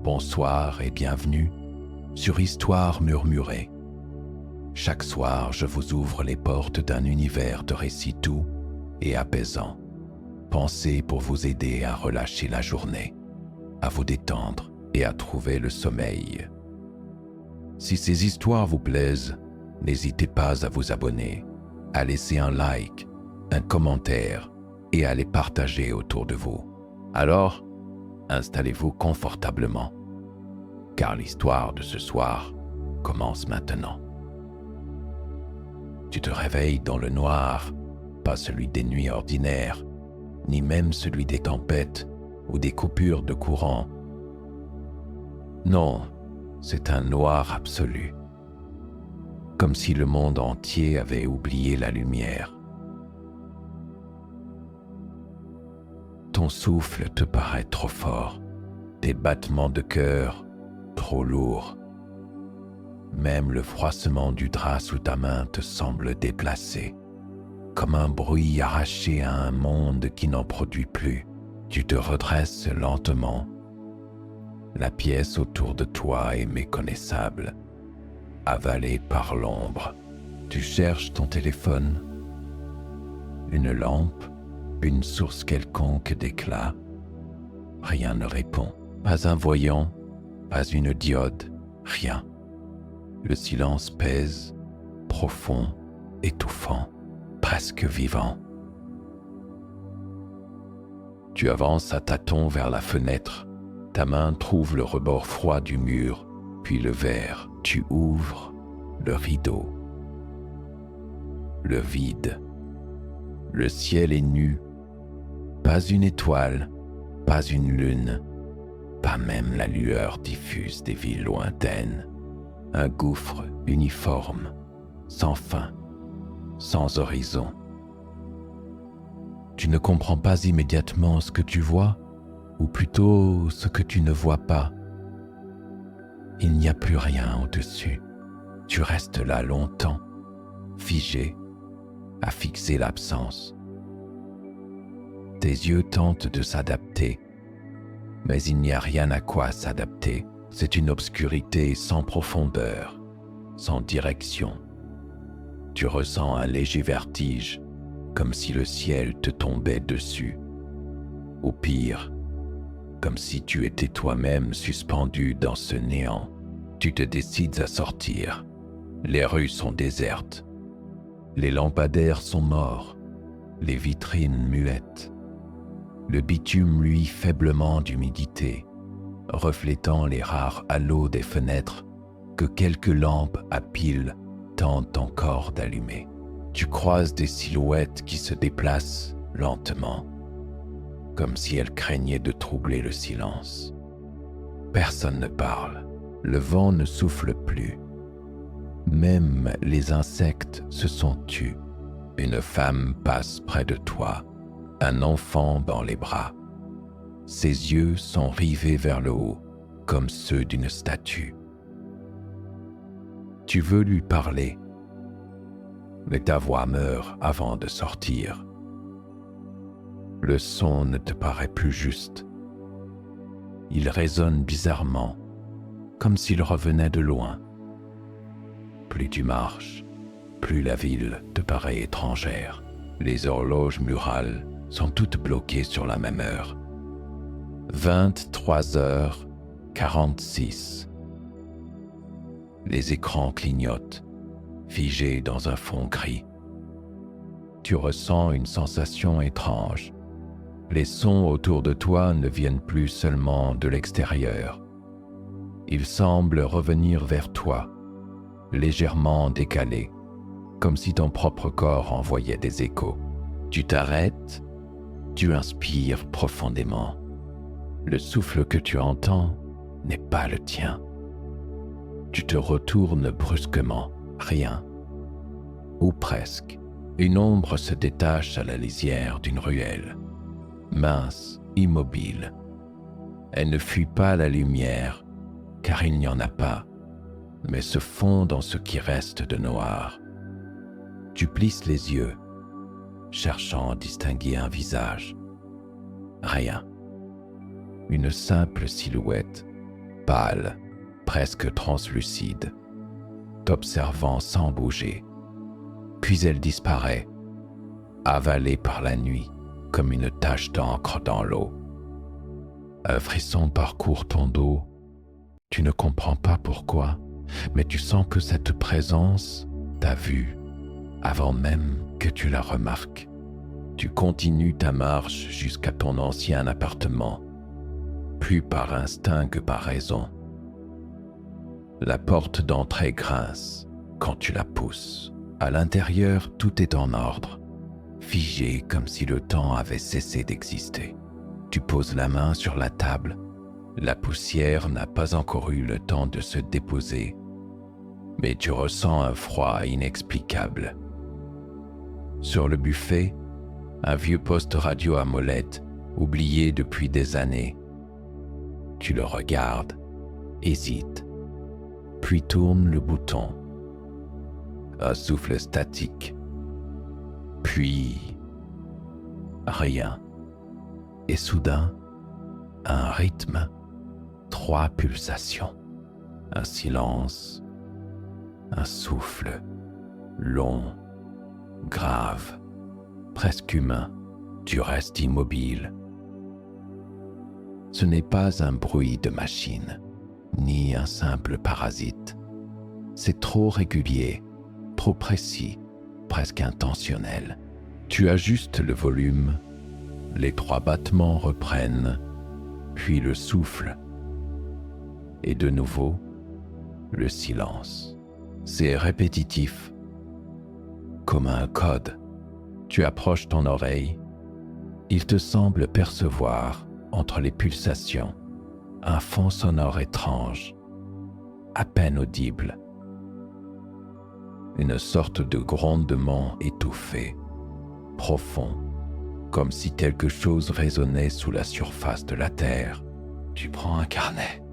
Bonsoir et bienvenue sur Histoire murmurée. Chaque soir, je vous ouvre les portes d'un univers de récits doux et apaisants, pensés pour vous aider à relâcher la journée, à vous détendre et à trouver le sommeil. Si ces histoires vous plaisent, n'hésitez pas à vous abonner, à laisser un like, un commentaire et à les partager autour de vous. Alors, installez-vous confortablement, car l'histoire de ce soir commence maintenant. Tu te réveilles dans le noir, pas celui des nuits ordinaires, ni même celui des tempêtes ou des coupures de courant. Non, c'est un noir absolu, comme si le monde entier avait oublié la lumière. Ton souffle te paraît trop fort, tes battements de cœur trop lourds. Même le froissement du drap sous ta main te semble déplacé, comme un bruit arraché à un monde qui n'en produit plus. Tu te redresses lentement. La pièce autour de toi est méconnaissable, avalée par l'ombre. Tu cherches ton téléphone, une lampe, une source quelconque d'éclat. Rien ne répond. Pas un voyant, pas une diode, rien. Le silence pèse, profond, étouffant, presque vivant. Tu avances à tâtons vers la fenêtre. Ta main trouve le rebord froid du mur, puis le verre. Tu ouvres le rideau. Le vide. Le ciel est nu. Pas une étoile, pas une lune, pas même la lueur diffuse des villes lointaines. Un gouffre uniforme, sans fin, sans horizon. Tu ne comprends pas immédiatement ce que tu vois, ou plutôt ce que tu ne vois pas. Il n'y a plus rien au-dessus. Tu restes là longtemps, figé, à fixer l'absence. Tes yeux tentent de s'adapter, mais il n'y a rien à quoi s'adapter. C'est une obscurité sans profondeur, sans direction. Tu ressens un léger vertige, comme si le ciel te tombait dessus. Ou pire, comme si tu étais toi-même suspendu dans ce néant. Tu te décides à sortir. Les rues sont désertes. Les lampadaires sont morts. Les vitrines muettes. Le bitume luit faiblement d'humidité, reflétant les rares halos des fenêtres que quelques lampes à piles tentent encore d'allumer. Tu croises des silhouettes qui se déplacent lentement, comme si elles craignaient de troubler le silence. Personne ne parle, le vent ne souffle plus. Même les insectes se sont tus. Une femme passe près de toi, un enfant dans les bras. Ses yeux sont rivés vers le haut, comme ceux d'une statue. Tu veux lui parler, mais ta voix meurt avant de sortir. Le son ne te paraît plus juste. Il résonne bizarrement, comme s'il revenait de loin. Plus tu marches, plus la ville te paraît étrangère. Les horloges murales sont toutes bloquées sur la même heure. 23h46. Les écrans clignotent, figés dans un fond gris. Tu ressens une sensation étrange. Les sons autour de toi ne viennent plus seulement de l'extérieur. Ils semblent revenir vers toi, légèrement décalés, comme si ton propre corps envoyait des échos. Tu t'arrêtes, tu inspires profondément. Le souffle que tu entends n'est pas le tien. Tu te retournes brusquement, rien, ou presque. Une ombre se détache à la lisière d'une ruelle, mince, immobile. Elle ne fuit pas la lumière, car il n'y en a pas, mais se fond dans ce qui reste de noir. Tu plisses les yeux, cherchant à distinguer un visage. Rien. Une simple silhouette, pâle, presque translucide, t'observant sans bouger. Puis elle disparaît, avalée par la nuit comme une tache d'encre dans l'eau. Un frisson parcourt ton dos. Tu ne comprends pas pourquoi, mais tu sens que cette présence t'a vu avant même que tu la remarques. Tu continues ta marche jusqu'à ton ancien appartement, plus par instinct que par raison. La porte d'entrée grince quand tu la pousses. À l'intérieur, tout est en ordre, figé comme si le temps avait cessé d'exister. Tu poses la main sur la table. La poussière n'a pas encore eu le temps de se déposer, mais tu ressens un froid inexplicable. Sur le buffet, un vieux poste radio à molette, oublié depuis des années. Tu le regardes, hésite, puis tourne le bouton. Un souffle statique, puis rien. Et soudain, un rythme, 3 pulsations, un silence, un souffle, long, grave, presque humain. Tu restes immobile. Ce n'est pas un bruit de machine, ni un simple parasite. C'est trop régulier, trop précis, presque intentionnel. Tu ajustes le volume, les 3 battements reprennent, puis le souffle. Et de nouveau, le silence. C'est répétitif, comme un code. Tu approches ton oreille. Il te semble percevoir, entre les pulsations, un fond sonore étrange, à peine audible. Une sorte de grondement étouffé, profond, comme si quelque chose résonnait sous la surface de la terre. Tu prends un carnet,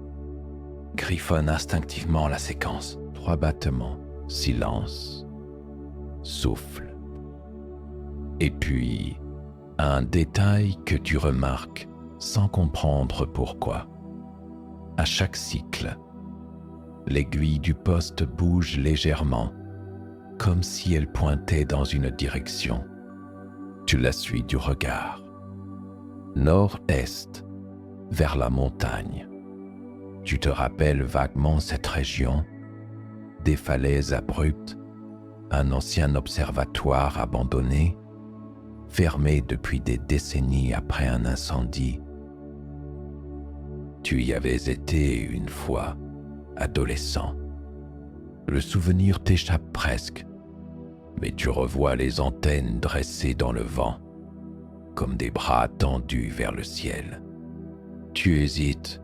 griffonne instinctivement la séquence. 3 battements, silence, souffle. Et puis, un détail que tu remarques sans comprendre pourquoi. À chaque cycle, l'aiguille du poste bouge légèrement, comme si elle pointait dans une direction. Tu la suis du regard. Nord-est, vers la montagne. Tu te rappelles vaguement cette région, des falaises abruptes, un ancien observatoire abandonné, fermé depuis des décennies après un incendie. Tu y avais été une fois, adolescent. Le souvenir t'échappe presque, mais tu revois les antennes dressées dans le vent, comme des bras tendus vers le ciel. Tu hésites.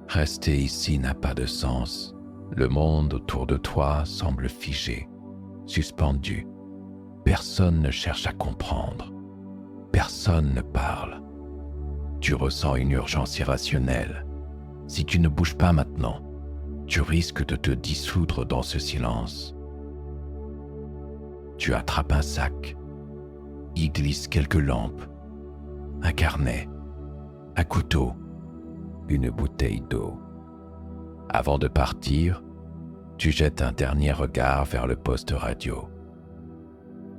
Rester ici n'a pas de sens. Le monde autour de toi semble figé, suspendu. Personne ne cherche à comprendre. Personne ne parle. Tu ressens une urgence irrationnelle. Si tu ne bouges pas maintenant, tu risques de te dissoudre dans ce silence. Tu attrapes un sac. Y glissent quelques lampes, un carnet, un couteau, une bouteille d'eau. Avant de partir, tu jettes un dernier regard vers le poste radio.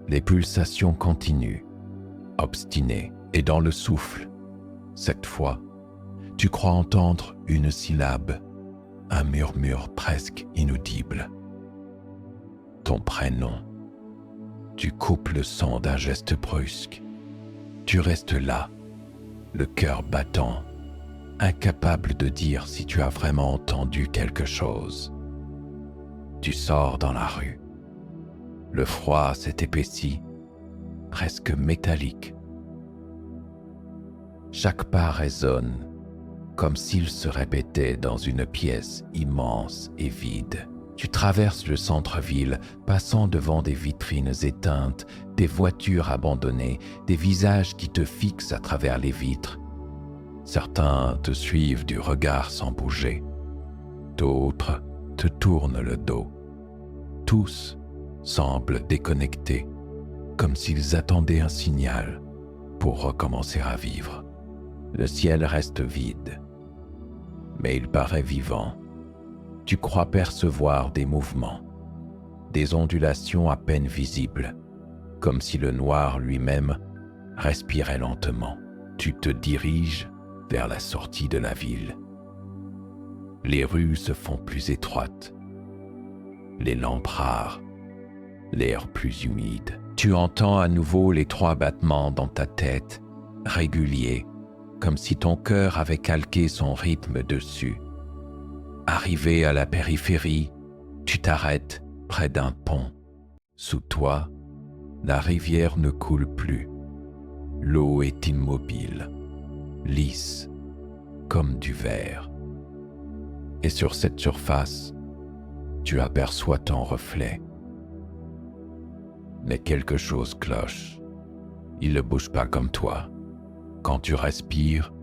Les pulsations continuent, obstinées, et dans le souffle, cette fois, tu crois entendre une syllabe, un murmure presque inaudible. Ton prénom. Tu coupes le son d'un geste brusque. Tu restes là, le cœur battant, incapable de dire si tu as vraiment entendu quelque chose. Tu sors dans la rue. Le froid s'est épaissi, presque métallique. Chaque pas résonne, comme s'il se répétait dans une pièce immense et vide. Tu traverses le centre-ville, passant devant des vitrines éteintes, des voitures abandonnées, des visages qui te fixent à travers les vitres. Certains te suivent du regard sans bouger. D'autres te tournent le dos. Tous semblent déconnectés, comme s'ils attendaient un signal pour recommencer à vivre. Le ciel reste vide. mais il paraît vivant. Tu crois percevoir des mouvements, des ondulations à peine visibles, comme si le noir lui-même respirait lentement. Tu te diriges vers la sortie de la ville. Les rues se font plus étroites, les lampes rares, l'air plus humide. Tu entends à nouveau les 3 battements dans ta tête, réguliers, comme si ton cœur avait calqué son rythme dessus. Arrivé à la périphérie, tu t'arrêtes près d'un pont. Sous toi, la rivière ne coule plus. L'eau est immobile, lisse, comme du verre. Et sur cette surface, tu aperçois ton reflet. Mais quelque chose cloche. Il ne bouge pas comme toi. Quand tu respires,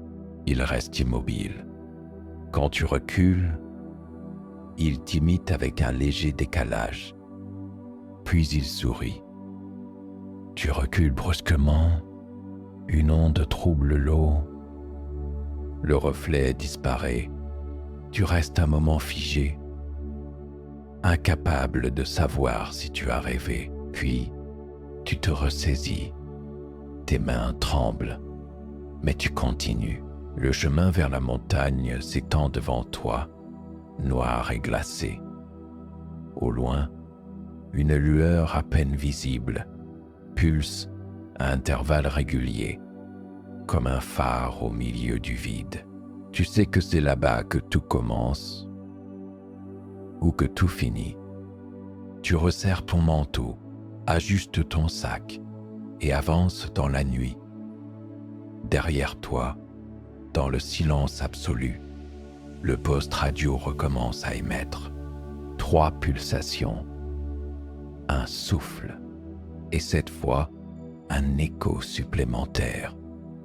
il reste immobile. Quand tu recules, il t'imite avec un léger décalage. Puis il sourit. Tu recules brusquement, une onde trouble l'eau. Le reflet disparaît. Tu restes un moment figé, incapable de savoir si tu as rêvé. Puis, tu te ressaisis. Tes mains tremblent, mais tu continues. Le chemin vers la montagne s'étend devant toi, noir et glacé. Au loin, une lueur à peine visible pulse à intervalles réguliers, comme un phare au milieu du vide. Tu sais que c'est là-bas que tout commence ou que tout finit. Tu resserres ton manteau, ajustes ton sac et avances dans la nuit. Derrière toi, dans le silence absolu, le poste radio recommence à émettre. 3 pulsations, un souffle, et cette fois, un écho supplémentaire,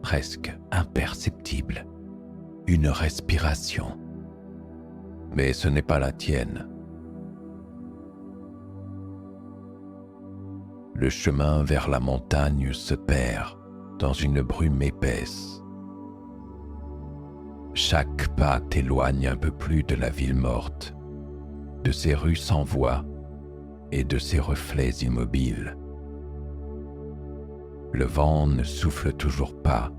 presque imperceptible, une respiration. Mais ce n'est pas la tienne. Le chemin vers la montagne se perd dans une brume épaisse. Chaque pas t'éloigne un peu plus de la ville morte, de ses rues sans voix et de ses reflets immobiles. Le vent ne souffle toujours pas,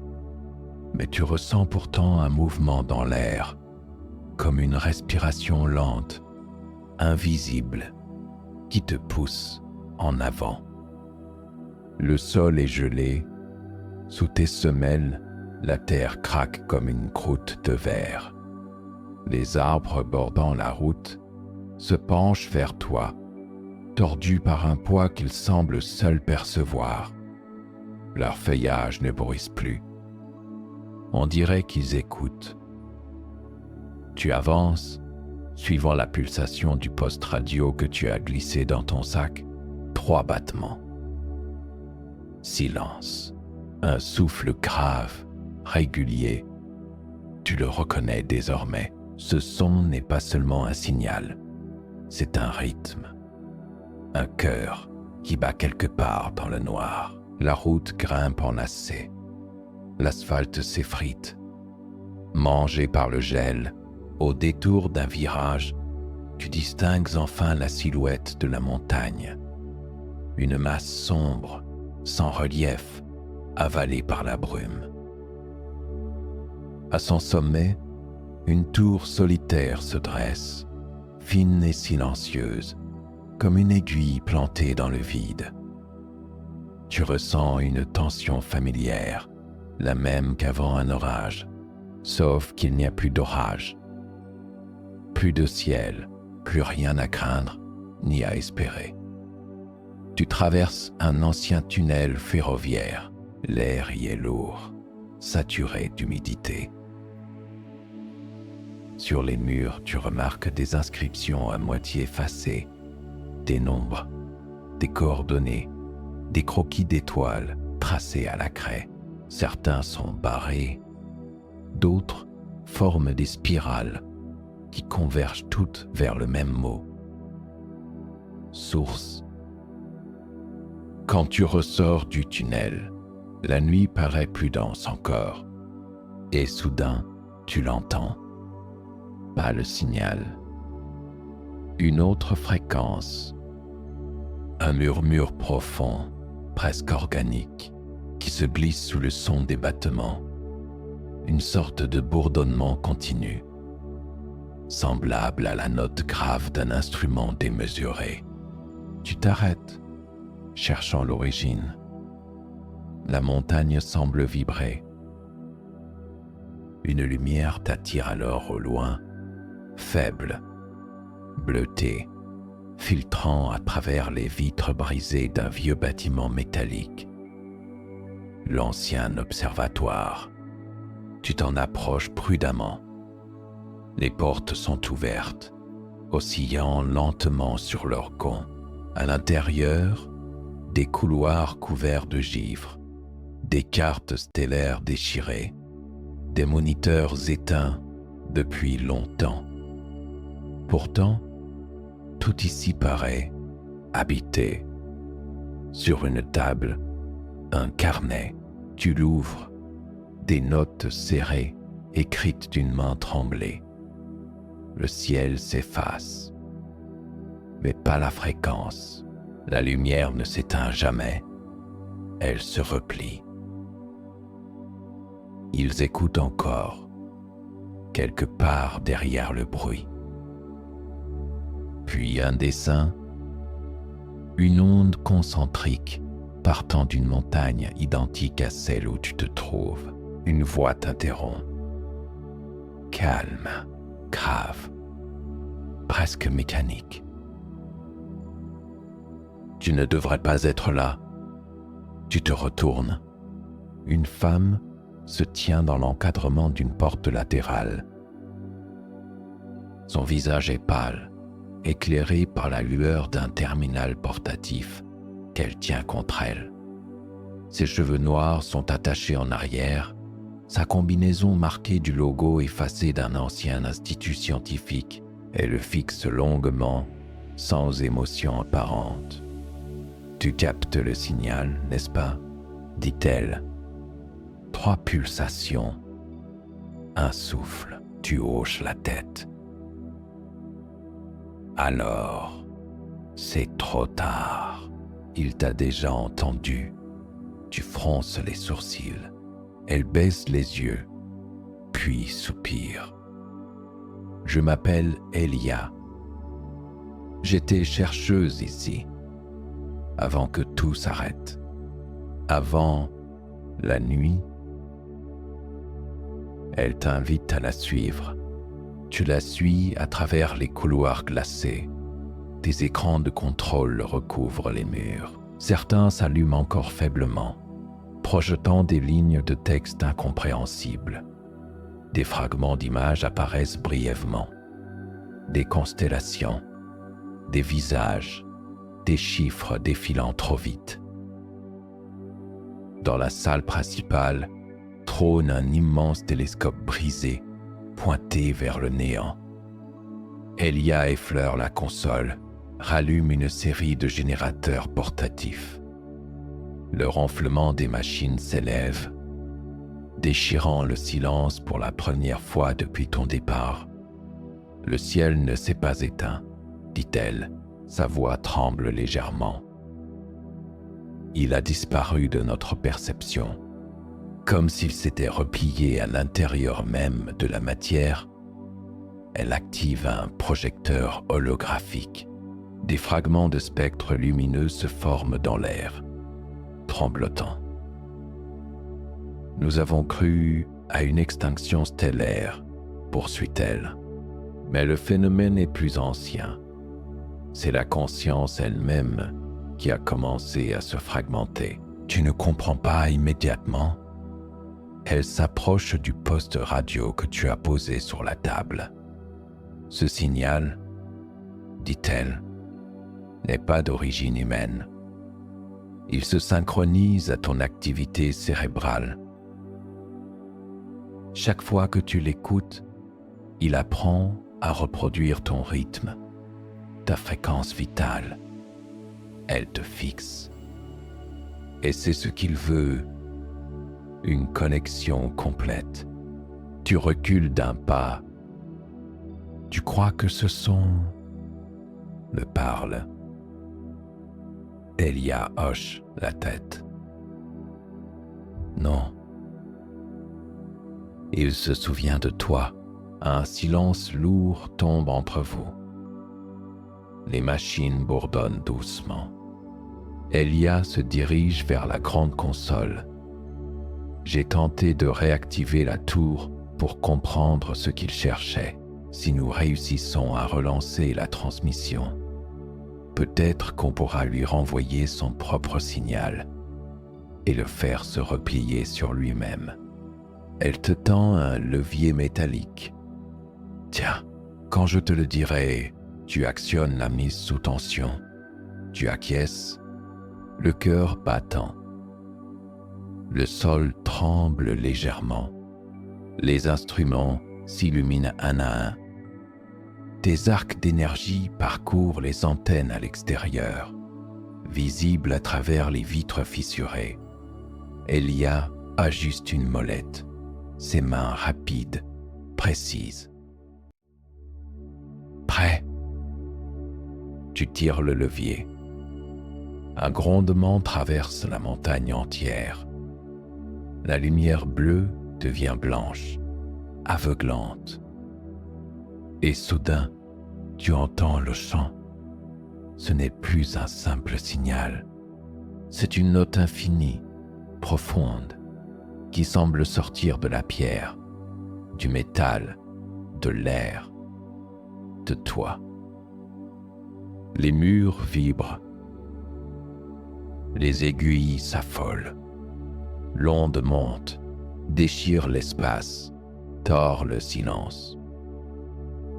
mais tu ressens pourtant un mouvement dans l'air, comme une respiration lente, invisible, qui te pousse en avant. Le sol est gelé, sous tes semelles, la terre craque comme une croûte de verre. Les arbres bordant la route se penchent vers toi, tordus par un poids qu'ils semblent seuls percevoir. Leur feuillage ne bruisse plus. On dirait qu'ils écoutent. Tu avances, suivant la pulsation du poste radio que tu as glissé dans ton sac. 3 battements. Silence. Un souffle grave, régulier. Tu le reconnais désormais. Ce son n'est pas seulement un signal, c'est un rythme. Un cœur qui bat quelque part dans le noir. La route grimpe en lacets. L'asphalte s'effrite. Mangé par le gel, au détour d'un virage, tu distingues enfin la silhouette de la montagne. Une masse sombre, sans relief, avalée par la brume. À son sommet, une tour solitaire se dresse, fine et silencieuse, comme une aiguille plantée dans le vide. Tu ressens une tension familière, la même qu'avant un orage, sauf qu'il n'y a plus d'orage. Plus de ciel, plus rien à craindre, ni à espérer. Tu traverses un ancien tunnel ferroviaire. L'air y est lourd, saturé d'humidité. Sur les murs, tu remarques des inscriptions à moitié effacées, des nombres, des coordonnées, des croquis d'étoiles tracés à la craie. Certains sont barrés, d'autres forment des spirales qui convergent toutes vers le même mot. Source. Quand tu ressors du tunnel, la nuit paraît plus dense encore, et soudain, tu l'entends. pas le signal. Une autre fréquence, un murmure profond, presque organique, qui se glisse sous le son des battements, une sorte de bourdonnement continu, semblable à la note grave d'un instrument démesuré. Tu t'arrêtes, cherchant l'origine. La montagne semble vibrer. Une lumière t'attire alors au loin, faible, bleutée, filtrant à travers les vitres brisées d'un vieux bâtiment métallique. L'ancien observatoire. Tu t'en approches prudemment. Les portes sont ouvertes, oscillant lentement sur leur gonds. À l'intérieur, des couloirs couverts de givre, des cartes stellaires déchirées, des moniteurs éteints depuis longtemps. Pourtant, tout ici paraît habité. Sur une table, un carnet, tu l'ouvres, des notes serrées, écrites d'une main tremblée. Le ciel s'efface, mais pas la fréquence. La lumière ne s'éteint jamais, elle se replie. Ils écoutent encore, quelque part derrière le bruit. Puis un dessin, une onde concentrique partant d'une montagne identique à celle où tu te trouves. Une voix t'interrompt. Calme, grave, presque mécanique. Tu ne devrais pas être là. Tu te retournes. Une femme se tient dans l'encadrement d'une porte latérale. Son visage est pâle, éclairé par la lueur d'un terminal portatif qu'elle tient contre elle. Ses cheveux noirs sont attachés en arrière, sa combinaison marquée du logo effacé d'un ancien institut scientifique. Elle le fixe longuement, sans émotion apparente. « Tu captes le signal, n'est-ce pas ?» dit-elle. 3 pulsations. Un souffle, tu hoches la tête. Alors, c'est trop tard. Il t'a déjà entendu. Tu fronces les sourcils. Elle baisse les yeux, puis soupire. Je m'appelle Elia. J'étais chercheuse ici, avant que tout s'arrête. Avant la nuit. Elle t'invite à la suivre. Tu la suis à travers les couloirs glacés. Des écrans de contrôle recouvrent les murs. Certains s'allument encore faiblement, projetant des lignes de texte incompréhensibles. Des fragments d'images apparaissent brièvement. Des constellations, des visages, des chiffres défilant trop vite. Dans la salle principale, trône un immense télescope brisé, pointé vers le néant. Elia effleure la console, rallume une série de générateurs portatifs. Le ronflement des machines s'élève, déchirant le silence pour la première fois depuis ton départ. Le ciel ne s'est pas éteint, dit-elle, sa voix tremble légèrement. Il a disparu de notre perception, comme s'il s'était replié à l'intérieur même de la matière. Elle active un projecteur holographique. Des fragments de spectres lumineux se forment dans l'air, tremblotant. Nous avons cru à une extinction stellaire, poursuit-elle. Mais le phénomène est plus ancien. C'est la conscience elle-même qui a commencé à se fragmenter. Tu ne comprends pas immédiatement. Elle s'approche du poste radio que tu as posé sur la table. Ce signal, dit-elle, n'est pas d'origine humaine. Il se synchronise à ton activité cérébrale. Chaque fois que tu l'écoutes, il apprend à reproduire ton rythme, ta fréquence vitale. Elle te fixe. Et c'est ce qu'il veut, une connexion complète. Tu recules d'un pas, Tu crois que ce son me parle. Elia hoche la tête. Non. Il se souvient de toi. Un silence lourd tombe entre vous. Les machines bourdonnent doucement. Elia se dirige vers la grande console. J'ai tenté de réactiver la tour pour comprendre ce qu'il cherchait. Si nous réussissons à relancer la transmission, peut-être qu'on pourra lui renvoyer son propre signal et le faire se replier sur lui-même. Elle te tend un levier métallique. Tiens, quand je te le dirai, tu actionnes la mise sous tension. Tu acquiesces, le cœur battant. Le sol tremble légèrement. Les instruments s'illuminent un à un. Tes arcs d'énergie parcourent les antennes à l'extérieur, visibles à travers les vitres fissurées. Elia ajuste une molette, ses mains rapides, précises. Prêt? Tu tires le levier. Un grondement traverse la montagne entière. La lumière bleue devient blanche, aveuglante. Et soudain, tu entends le chant. Ce n'est plus un simple signal. C'est une note infinie, profonde, qui semble sortir de la pierre, du métal, de l'air, de toi. Les murs vibrent. Les aiguilles s'affolent. L'onde monte, déchire l'espace, tord le silence.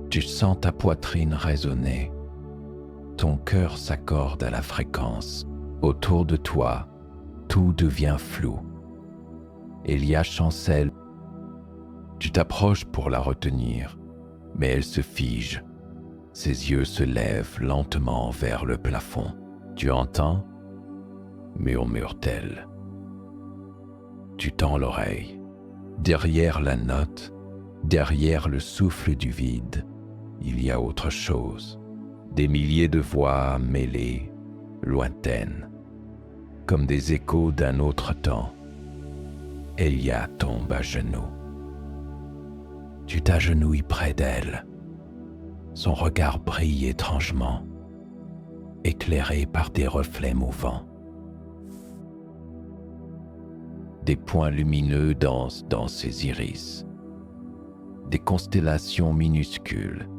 Tu sens ta poitrine résonner. Ton cœur s'accorde à la fréquence. Autour de toi, tout devient flou. Elia chancelle. Tu t'approches pour la retenir, mais elle se fige. Ses yeux se lèvent lentement vers le plafond. Tu entends? Murmure-t-elle. Tu tends l'oreille. Derrière la note, derrière le souffle du vide, il y a autre chose. Des milliers de voix mêlées, lointaines, comme des échos d'un autre temps. Elia tombe à genoux. Tu t'agenouilles près d'elle. Son regard brille étrangement, éclairé par des reflets mouvants. Des points lumineux dansent dans ses iris. Des constellations minuscules,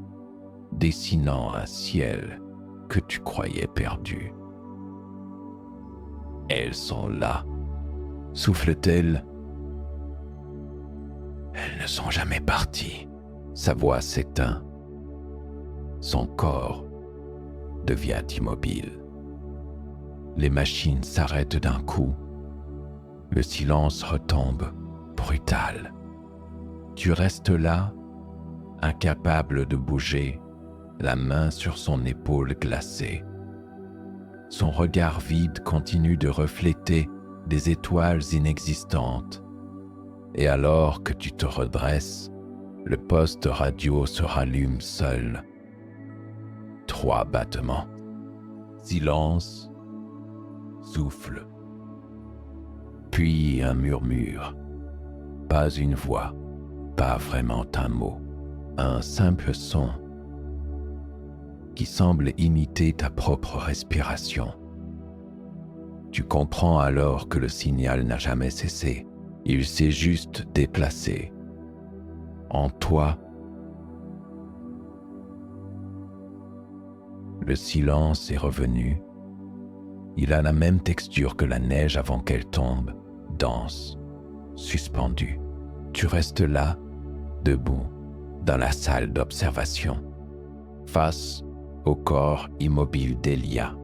dessinant un ciel que tu croyais perdu. Elles sont là, souffle-t-elle. Elles ne sont jamais parties. Sa voix s'éteint. Son corps devient immobile. Les machines s'arrêtent d'un coup. Le silence retombe, brutal. Tu restes là, incapable de bouger, la main sur son épaule glacée. Son regard vide continue de refléter des étoiles inexistantes. Et alors que tu te redresses, le poste radio se rallume seul. 3 battements. Silence. Souffle. Puis un murmure. Pas une voix, pas vraiment un mot. Un simple son qui semble imiter ta propre respiration. Tu comprends alors que le signal n'a jamais cessé. Il s'est juste déplacé. En toi, le silence est revenu. Il a la même texture que la neige avant qu'elle tombe, dense, suspendue. Tu restes là, debout, dans la salle d'observation, face au corps immobile d'Elia.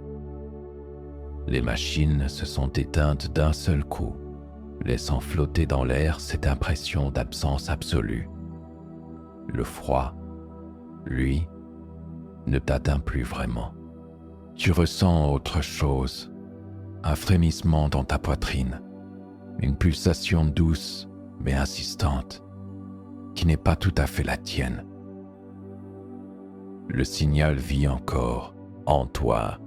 Les machines se sont éteintes d'un seul coup, laissant flotter dans l'air cette impression d'absence absolue. Le froid, lui, ne t'atteint plus vraiment. Tu ressens autre chose, un frémissement dans ta poitrine, une pulsation douce mais insistante, qui n'est pas tout à fait la tienne. Le signal vit encore, en toi.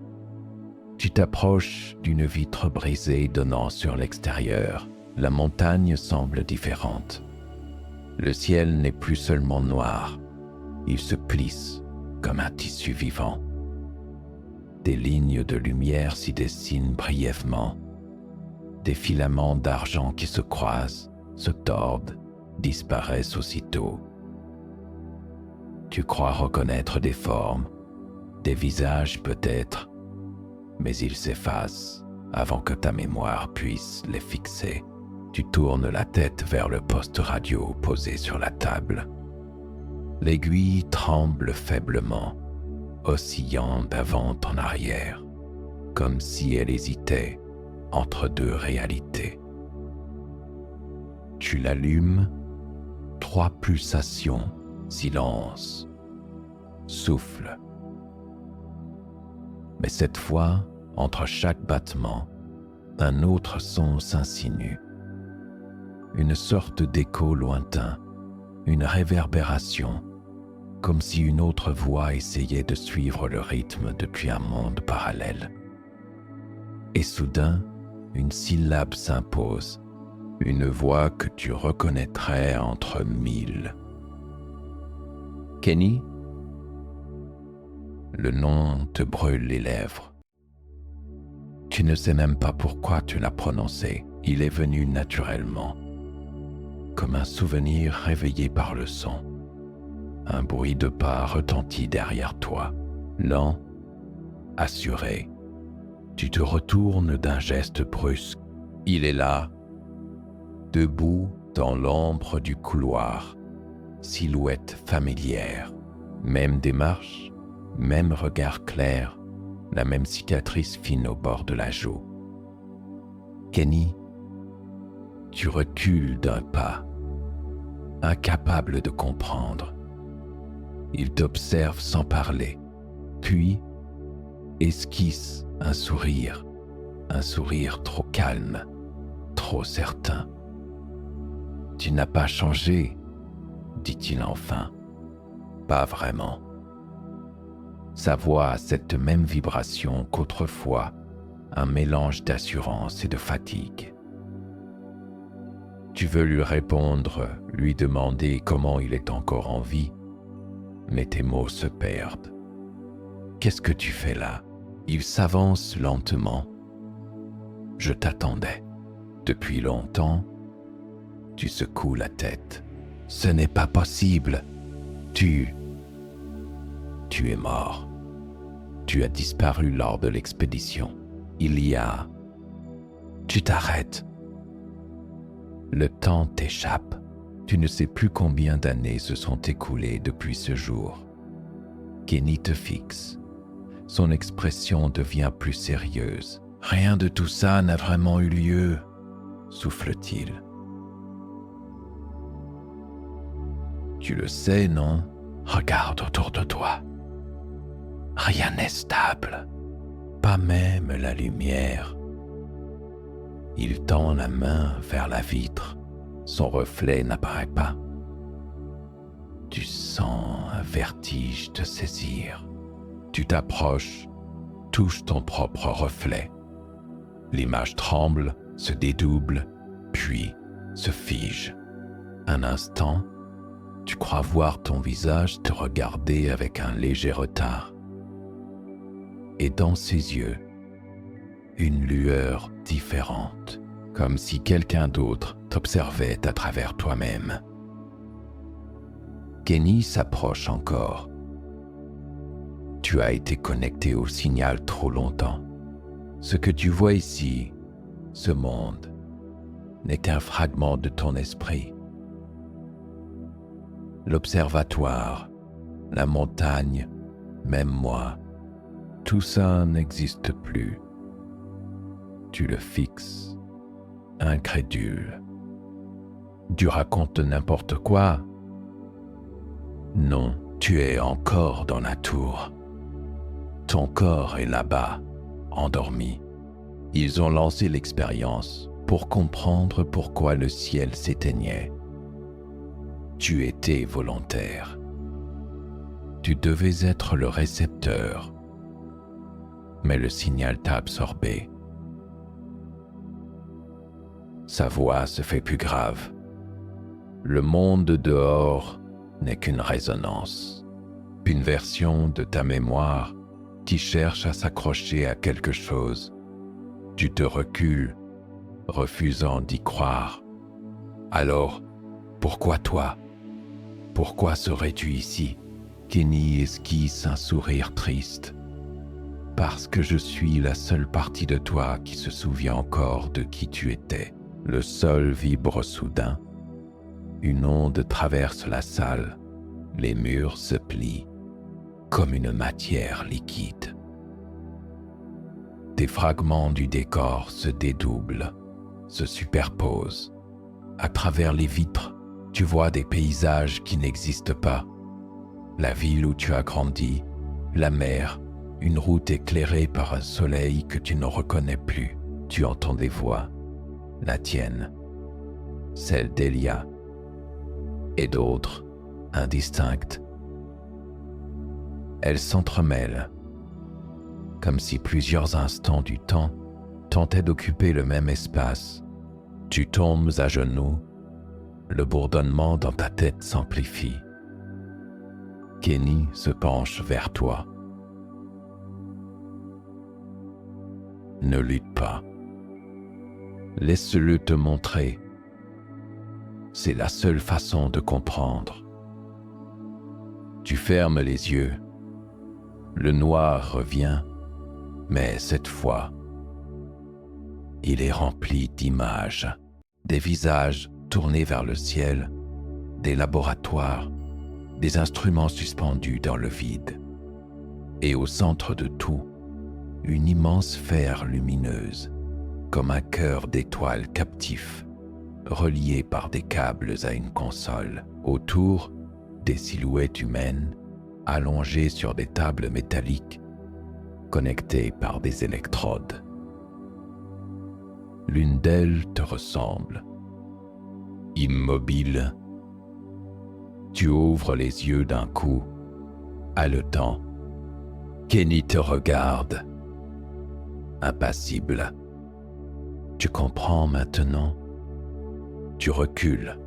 Tu t'approches d'une vitre brisée donnant sur l'extérieur. La montagne semble différente. Le ciel n'est plus seulement noir, il se plisse comme un tissu vivant. Des lignes de lumière s'y dessinent brièvement. Des filaments d'argent qui se croisent, se tordent, disparaissent aussitôt. Tu crois reconnaître des formes, des visages peut-être, mais ils s'effacent avant que ta mémoire puisse les fixer. Tu tournes la tête vers le poste radio posé sur la table. L'aiguille tremble faiblement, oscillant d'avant en arrière, comme si elle hésitait entre deux réalités. Tu l'allumes, 3 pulsations, silence, souffle. Mais cette fois, entre chaque battement, un autre son s'insinue. Une sorte d'écho lointain, une réverbération, comme si une autre voix essayait de suivre le rythme depuis un monde parallèle. Et soudain, une syllabe s'impose, une voix que tu reconnaîtrais entre 1000. Kenny? Le nom te brûle les lèvres. Tu ne sais même pas pourquoi tu l'as prononcé, il est venu naturellement, comme un souvenir réveillé par le son. Un bruit de pas retentit derrière toi, lent, assuré. Tu te retournes d'un geste brusque. Il est là, debout dans l'ombre du couloir, silhouette familière. Même démarche, même regard clair, la même cicatrice fine au bord de la joue. Kenny, tu recules d'un pas, incapable de comprendre. Il t'observe sans parler, puis esquisse un sourire trop calme, trop certain. « Tu n'as pas changé, dit-il enfin. Pas vraiment. » Sa voix a cette même vibration qu'autrefois, un mélange d'assurance et de fatigue. Tu veux lui répondre, lui demander comment il est encore en vie, mais tes mots se perdent. Qu'est-ce que tu fais là? Il s'avance lentement. Je t'attendais. Depuis longtemps, tu secoues la tête. Ce n'est pas possible. Tu es mort. Tu as disparu lors de l'expédition. Tu t'arrêtes. Le temps t'échappe. Tu ne sais plus combien d'années se sont écoulées depuis ce jour. Kenny te fixe. Son expression devient plus sérieuse. Rien de tout ça n'a vraiment eu lieu, souffle-t-il. Tu le sais, non? Regarde autour de toi. Rien n'est stable, pas même la lumière. Il tend la main vers la vitre. Son reflet n'apparaît pas. Tu sens un vertige te saisir. Tu t'approches, touches ton propre reflet. L'image tremble, se dédouble, puis se fige. Un instant, tu crois voir ton visage te regarder avec un léger retard. Et dans ses yeux, une lueur différente, comme si quelqu'un d'autre t'observait à travers toi-même. Kenny s'approche encore. Tu as été connecté au signal trop longtemps. Ce que tu vois ici, ce monde, n'est qu'un fragment de ton esprit. L'observatoire, la montagne, même moi, tout ça n'existe plus. Tu le fixes, incrédule. Tu racontes n'importe quoi. Non, tu es encore dans la tour. Ton corps est là-bas, endormi. Ils ont lancé l'expérience pour comprendre pourquoi le ciel s'éteignait. Tu étais volontaire. Tu devais être le récepteur, mais le signal t'a absorbé. Sa voix se fait plus grave. Le monde dehors n'est qu'une résonance, une version de ta mémoire qui cherche à s'accrocher à quelque chose. Tu te recules, refusant d'y croire. Alors, pourquoi toi? Pourquoi serais-tu ici? Kenny esquisse un sourire triste. Parce que je suis la seule partie de toi qui se souvient encore de qui tu étais. Le sol vibre soudain. Une onde traverse la salle. Les murs se plient comme une matière liquide. Des fragments du décor se dédoublent, se superposent. À travers les vitres, tu vois des paysages qui n'existent pas. La ville où tu as grandi, la mer, une route éclairée par un soleil que tu ne reconnais plus. Tu entends des voix, la tienne, celle d'Elia, et d'autres, indistinctes. Elles s'entremêlent, comme si plusieurs instants du temps tentaient d'occuper le même espace. Tu tombes à genoux, le bourdonnement dans ta tête s'amplifie. Kenny se penche vers toi. Ne lutte pas. Laisse-le te montrer. C'est la seule façon de comprendre. Tu fermes les yeux. Le noir revient, mais cette fois, il est rempli d'images, des visages tournés vers le ciel, des laboratoires, des instruments suspendus dans le vide. Et au centre de tout, une immense sphère lumineuse, comme un cœur d'étoiles captif, relié par des câbles à une console. Autour, des silhouettes humaines, allongées sur des tables métalliques, connectées par des électrodes. L'une d'elles te ressemble. Immobile, tu ouvres les yeux d'un coup, haletant. Kenny te regarde, impassible. Tu comprends maintenant? Tu recules.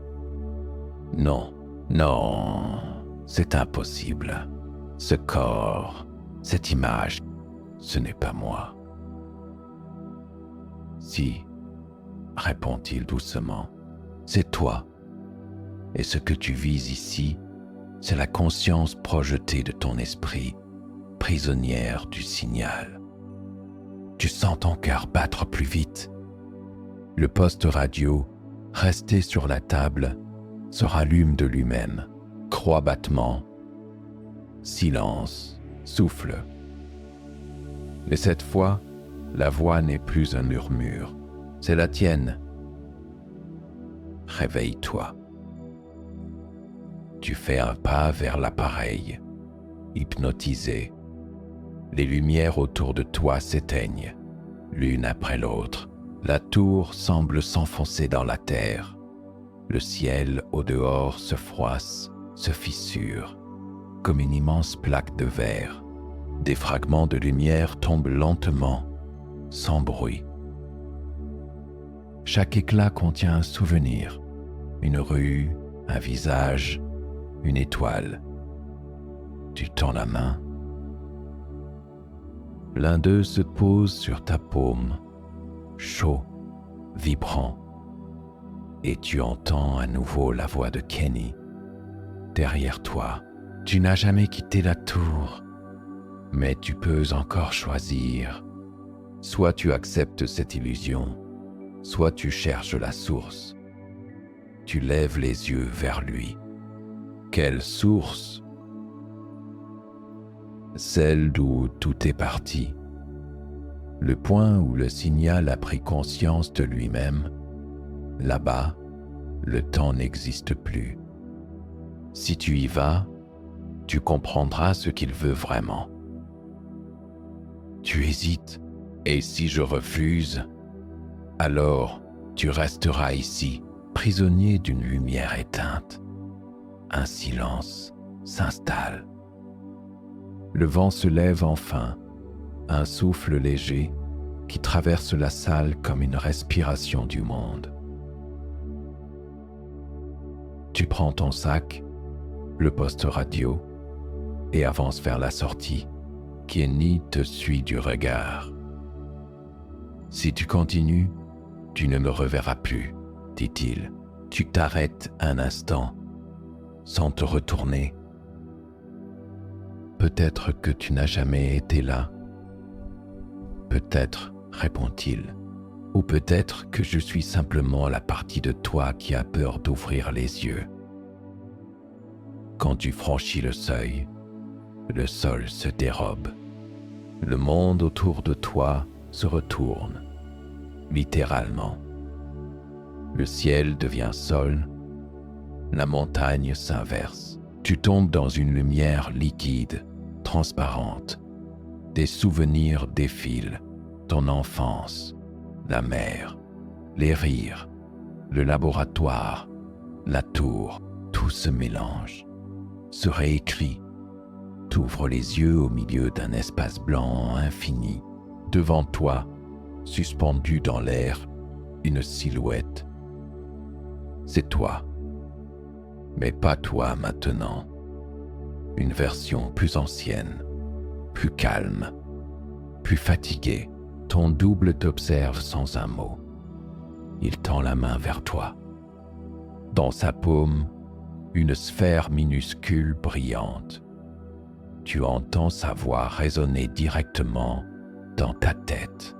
Non, non, c'est impossible. Ce corps, cette image, ce n'est pas moi. Si, répond-il doucement, c'est toi. Et ce que tu vis ici, c'est la conscience projetée de ton esprit, prisonnière du signal. Tu sens ton cœur battre plus vite. Le poste radio, resté sur la table, se rallume de lui-même. Croix battement, silence, souffle. Mais cette fois, la voix n'est plus un murmure, c'est la tienne. Réveille-toi. Tu fais un pas vers l'appareil, hypnotisé. Les lumières autour de toi s'éteignent, l'une après l'autre. La tour semble s'enfoncer dans la terre. Le ciel au dehors se froisse, se fissure, comme une immense plaque de verre. Des fragments de lumière tombent lentement, sans bruit. Chaque éclat contient un souvenir, une rue, un visage, une étoile. Tu tends la main. L'un d'eux se pose sur ta paume, chaud, vibrant, et tu entends à nouveau la voix de Kenny. Derrière toi, tu n'as jamais quitté la tour, mais tu peux encore choisir. Soit tu acceptes cette illusion, soit tu cherches la source. Tu lèves les yeux vers lui. Quelle source? Celle d'où tout est parti. Le point où le signal a pris conscience de lui-même. Là-bas, le temps n'existe plus. Si tu y vas, tu comprendras ce qu'il veut vraiment. Tu hésites, et si je refuse, alors tu resteras ici, prisonnier d'une lumière éteinte. Un silence s'installe. Le vent se lève enfin, un souffle léger qui traverse la salle comme une respiration du monde. Tu prends ton sac, le poste radio, et avances vers la sortie. Kenny te suit du regard. Si tu continues, tu ne me reverras plus, dit-il. Tu t'arrêtes un instant, sans te retourner. Peut-être que tu n'as jamais été là. Peut-être, répond-il, ou peut-être que je suis simplement la partie de toi qui a peur d'ouvrir les yeux. Quand tu franchis le seuil, le sol se dérobe. Le monde autour de toi se retourne, littéralement. Le ciel devient sol, la montagne s'inverse. Tu tombes dans une lumière liquide, transparente. Des souvenirs défilent, ton enfance, la mer, les rires, le laboratoire, la tour, tout se mélange, se réécrit. T'ouvres les yeux au milieu d'un espace blanc infini. Devant toi, suspendue dans l'air, une silhouette. C'est toi. Mais pas toi maintenant. Une version plus ancienne, plus calme, plus fatiguée. Ton double t'observe sans un mot. Il tend la main vers toi. Dans sa paume, une sphère minuscule brillante. Tu entends sa voix résonner directement dans ta tête.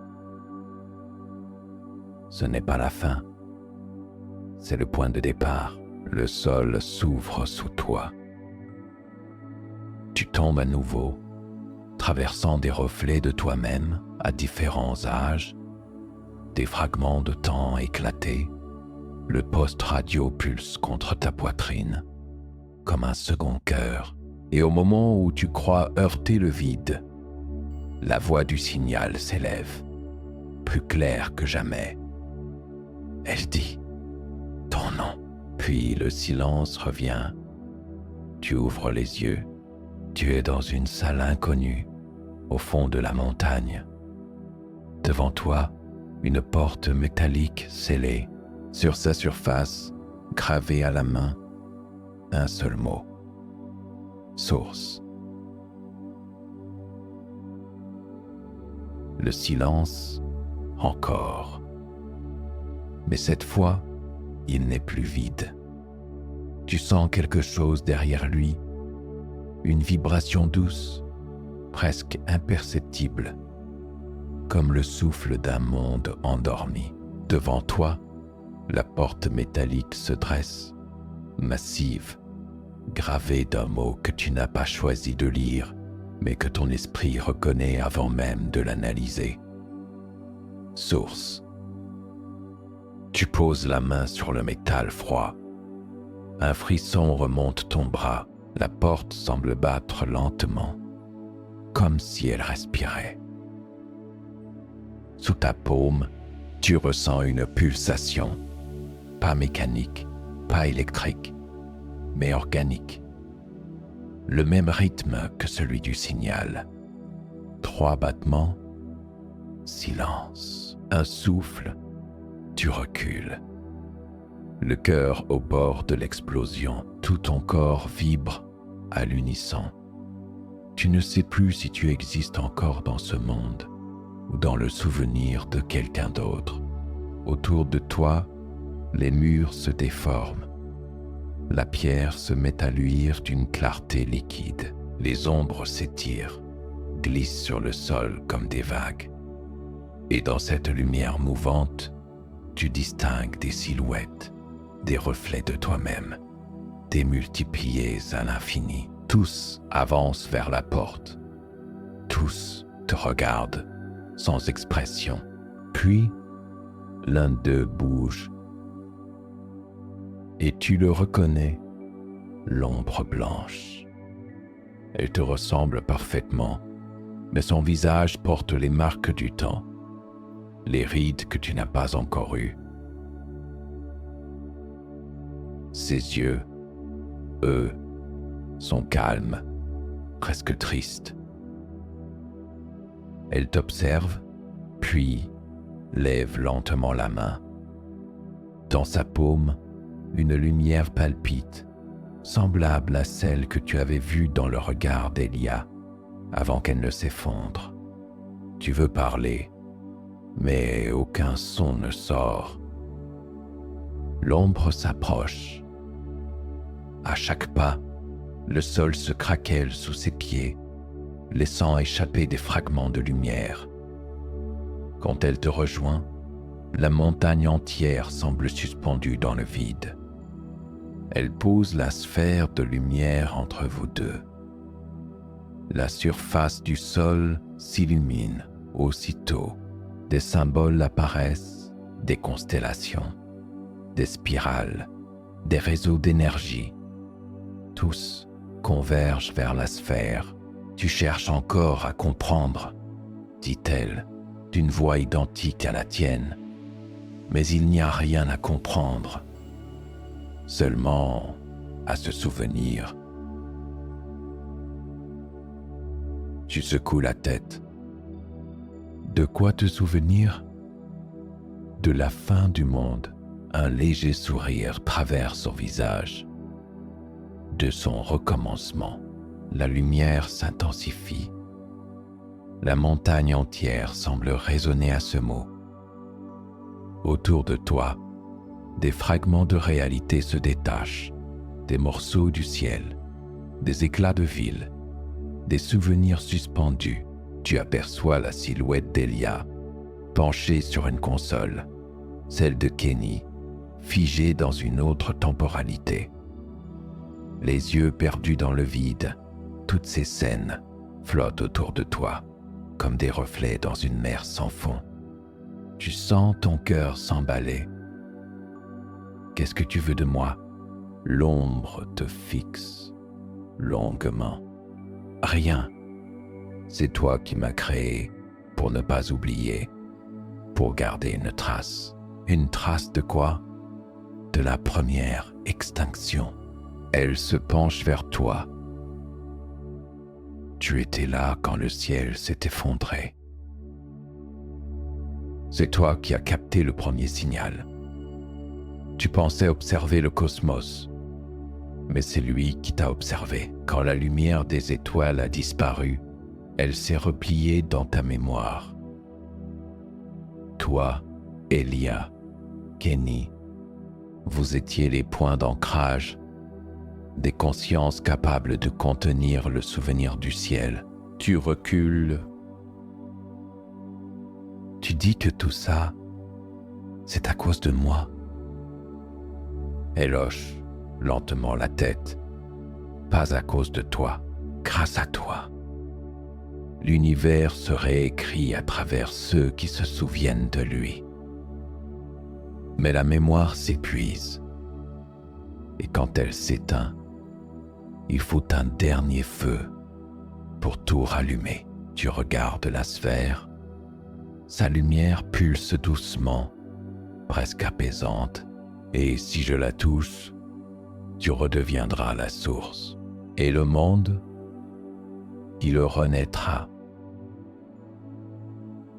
Ce n'est pas la fin, c'est le point de départ. Le sol s'ouvre sous toi. Tu tombes à nouveau, traversant des reflets de toi-même à différents âges, des fragments de temps éclatés. Le poste radio pulse contre ta poitrine, comme un second cœur. Et au moment où tu crois heurter le vide, la voix du signal s'élève, plus claire que jamais. Elle dit « ton nom ». Puis le silence revient. Tu ouvres les yeux. Tu es dans une salle inconnue, au fond de la montagne. Devant toi, une porte métallique scellée. Sur sa surface, gravé à la main, un seul mot. Source. Le silence, encore. Mais cette fois, il n'est plus vide. Tu sens quelque chose derrière lui, une vibration douce, presque imperceptible, comme le souffle d'un monde endormi. Devant toi, la porte métallique se dresse, massive, gravée d'un mot que tu n'as pas choisi de lire, mais que ton esprit reconnaît avant même de l'analyser. Source. Tu poses la main sur le métal froid. Un frisson remonte ton bras. La porte semble battre lentement, comme si elle respirait. Sous ta paume, tu ressens une pulsation, pas mécanique, pas électrique, mais organique. Le même rythme que celui du signal. 3 battements, silence. Un souffle, tu recules. Le cœur au bord de l'explosion, tout ton corps vibre à l'unisson. Tu ne sais plus si tu existes encore dans ce monde ou dans le souvenir de quelqu'un d'autre. Autour de toi, les murs se déforment. La pierre se met à luire d'une clarté liquide. Les ombres s'étirent, glissent sur le sol comme des vagues. Et dans cette lumière mouvante, tu distingues des silhouettes, des reflets de toi-même, démultipliés à l'infini. Tous avancent vers la porte. Tous te regardent, sans expression. Puis, l'un d'eux bouge. Et tu le reconnais, l'ombre blanche. Elle te ressemble parfaitement, mais son visage porte les marques du temps, les rides que tu n'as pas encore eues. Ses yeux, eux, sont calmes, presque tristes. Elle t'observe, puis lève lentement la main. Dans sa paume, une lumière palpite, semblable à celle que tu avais vue dans le regard d'Elia, avant qu'elle ne s'effondre. Tu veux parler, mais aucun son ne sort. L'ombre s'approche. À chaque pas, le sol se craquelle sous ses pieds, laissant échapper des fragments de lumière. Quand elle te rejoint, la montagne entière semble suspendue dans le vide. Elle pose la sphère de lumière entre vous deux. La surface du sol s'illumine aussitôt. Des symboles apparaissent, des constellations, des spirales, des réseaux d'énergie. Tous convergent vers la sphère. Tu cherches encore à comprendre, dit-elle, d'une voix identique à la tienne. Mais il n'y a rien à comprendre, seulement à se souvenir. Tu secoues la tête. De quoi te souvenir? De la fin du monde. Un léger sourire traverse son visage. De son recommencement, la lumière s'intensifie. La montagne entière semble résonner à ce mot. Autour de toi, des fragments de réalité se détachent, des morceaux du ciel, des éclats de ville, des souvenirs suspendus. Tu aperçois la silhouette d'Elia, penchée sur une console, celle de Kenny, figée dans une autre temporalité. Les yeux perdus dans le vide, toutes ces scènes flottent autour de toi, comme des reflets dans une mer sans fond. Tu sens ton cœur s'emballer. Qu'est-ce que tu veux de moi? L'ombre te fixe longuement. Rien. C'est toi qui m'as créé pour ne pas oublier, pour garder une trace. Une trace de quoi? De la première extinction. Elle se penche vers toi. Tu étais là quand le ciel s'est effondré. C'est toi qui as capté le premier signal. Tu pensais observer le cosmos, mais c'est lui qui t'a observé. Quand la lumière des étoiles a disparu, elle s'est repliée dans ta mémoire. Toi, Elia, Kenny, vous étiez les points d'ancrage, des consciences capables de contenir le souvenir du ciel. Tu recules. Tu dis que tout ça, c'est à cause de moi. Elle hoche lentement la tête. Pas à cause de toi, grâce à toi. L'univers se réécrit à travers ceux qui se souviennent de lui. Mais la mémoire s'épuise. Et quand elle s'éteint, il faut un dernier feu pour tout rallumer. Tu regardes la sphère. Sa lumière pulse doucement, presque apaisante. Et si je la touche, tu redeviendras la source. Et le monde, il renaîtra.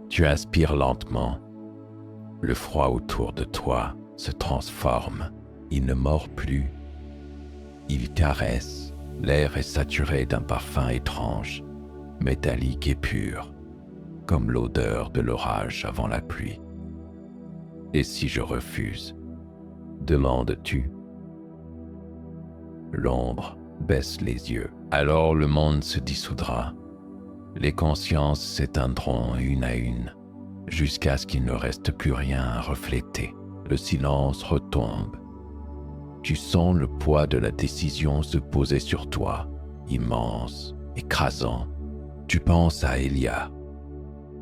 Tu inspires lentement. Le froid autour de toi se transforme. Il ne mord plus. Il caresse. L'air est saturé d'un parfum étrange, métallique et pur, comme l'odeur de l'orage avant la pluie. Et si je refuse, demandes-tu? L'ombre baisse les yeux. Alors le monde se dissoudra. Les consciences s'éteindront une à une, jusqu'à ce qu'il ne reste plus rien à refléter. Le silence retombe. Tu sens le poids de la décision se poser sur toi, immense, écrasant. Tu penses à Elia,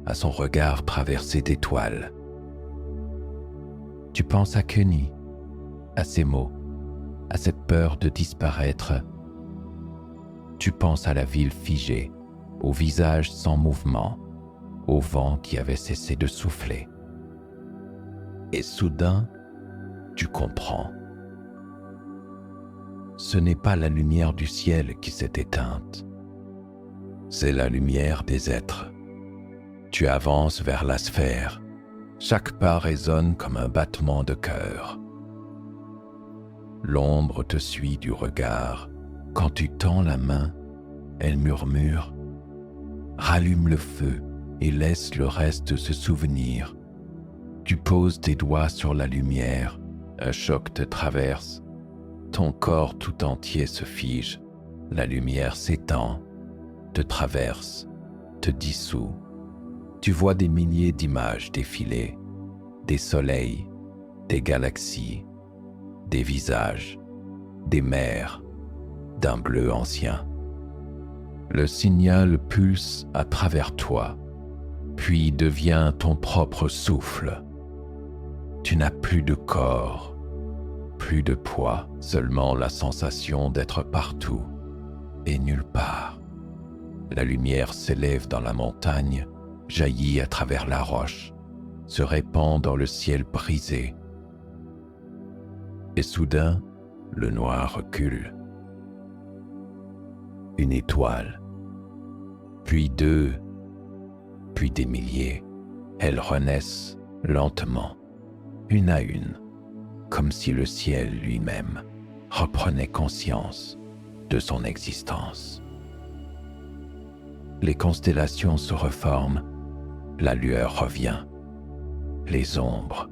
à son regard traversé d'étoiles. Tu penses à Kenny, à ses mots, à cette peur de disparaître. Tu penses à la ville figée, au visage sans mouvement, au vent qui avait cessé de souffler. Et soudain, tu comprends. Ce n'est pas la lumière du ciel qui s'est éteinte, c'est la lumière des êtres. Tu avances vers la sphère. Chaque pas résonne comme un battement de cœur. L'ombre te suit du regard. Quand tu tends la main, elle murmure « Rallume le feu et laisse le reste se souvenir. » Tu poses tes doigts sur la lumière. Un choc te traverse. Ton corps tout entier se fige. La lumière s'étend, te traverse, te dissout. Tu vois des milliers d'images défiler, des soleils, des galaxies, des visages, des mers, d'un bleu ancien. Le signal pulse à travers toi, puis devient ton propre souffle. Tu n'as plus de corps, plus de poids, seulement la sensation d'être partout et nulle part. La lumière s'élève dans la montagne, jaillit à travers la roche, se répand dans le ciel brisé. Et soudain, le noir recule. Une étoile, puis deux, puis des milliers. Elles renaissent lentement, une à une, comme si le ciel lui-même reprenait conscience de son existence. Les constellations se reforment, la lueur revient, les ombres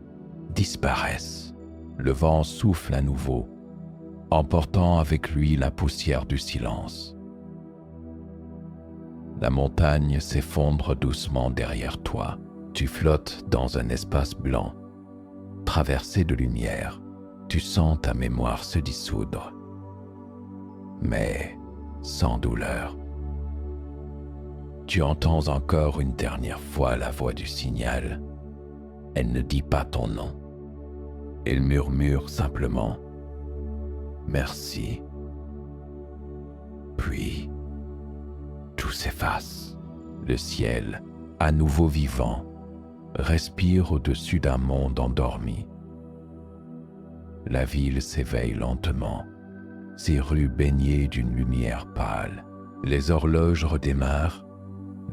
disparaissent, le vent souffle à nouveau, emportant avec lui la poussière du silence. La montagne s'effondre doucement derrière toi. Tu flottes dans un espace blanc, traversé de lumière. Tu sens ta mémoire se dissoudre, mais sans douleur. Tu entends encore une dernière fois la voix du signal. Elle ne dit pas ton nom. Elle murmure simplement « Merci ». Puis, tout s'efface. Le ciel, à nouveau vivant, respire au-dessus d'un monde endormi. La ville s'éveille lentement, ses rues baignées d'une lumière pâle. Les horloges redémarrent,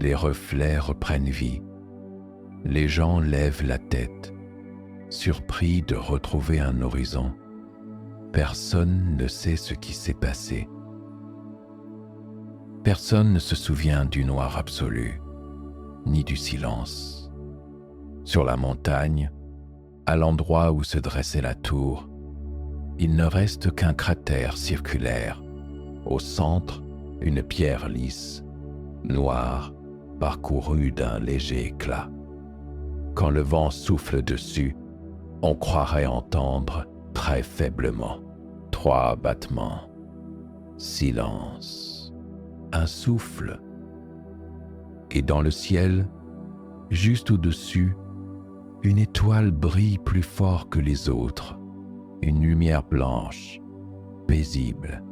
les reflets reprennent vie. Les gens lèvent la tête, surpris de retrouver un horizon. Personne ne sait ce qui s'est passé. Personne ne se souvient du noir absolu, ni du silence. Sur la montagne, à l'endroit où se dressait la tour, il ne reste qu'un cratère circulaire. Au centre, une pierre lisse, noire, parcourue d'un léger éclat. Quand le vent souffle dessus, on croirait entendre très faiblement 3 battements. Silence. Un souffle. Et dans le ciel, juste au-dessus, une étoile brille plus fort que les autres. Une lumière blanche, paisible,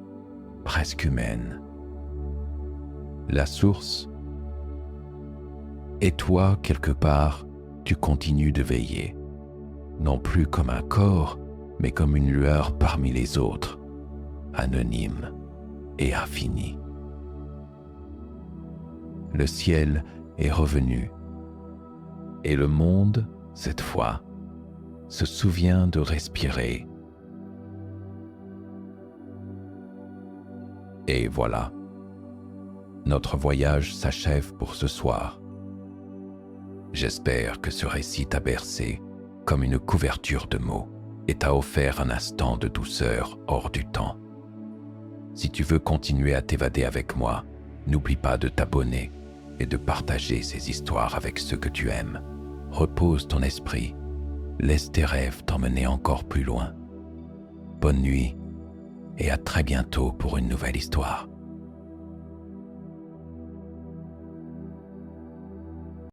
presque humaine. La source. Et toi, quelque part, tu continues de veiller, non plus comme un corps, mais comme une lueur parmi les autres, anonyme et infinie. Le ciel est revenu, et le monde, cette fois, se souvient de respirer. Et voilà, notre voyage s'achève pour ce soir. J'espère que ce récit t'a bercé comme une couverture de mots et t'a offert un instant de douceur hors du temps. Si tu veux continuer à t'évader avec moi, n'oublie pas de t'abonner et de partager ces histoires avec ceux que tu aimes. Repose ton esprit, laisse tes rêves t'emmener encore plus loin. Bonne nuit et à très bientôt pour une nouvelle histoire.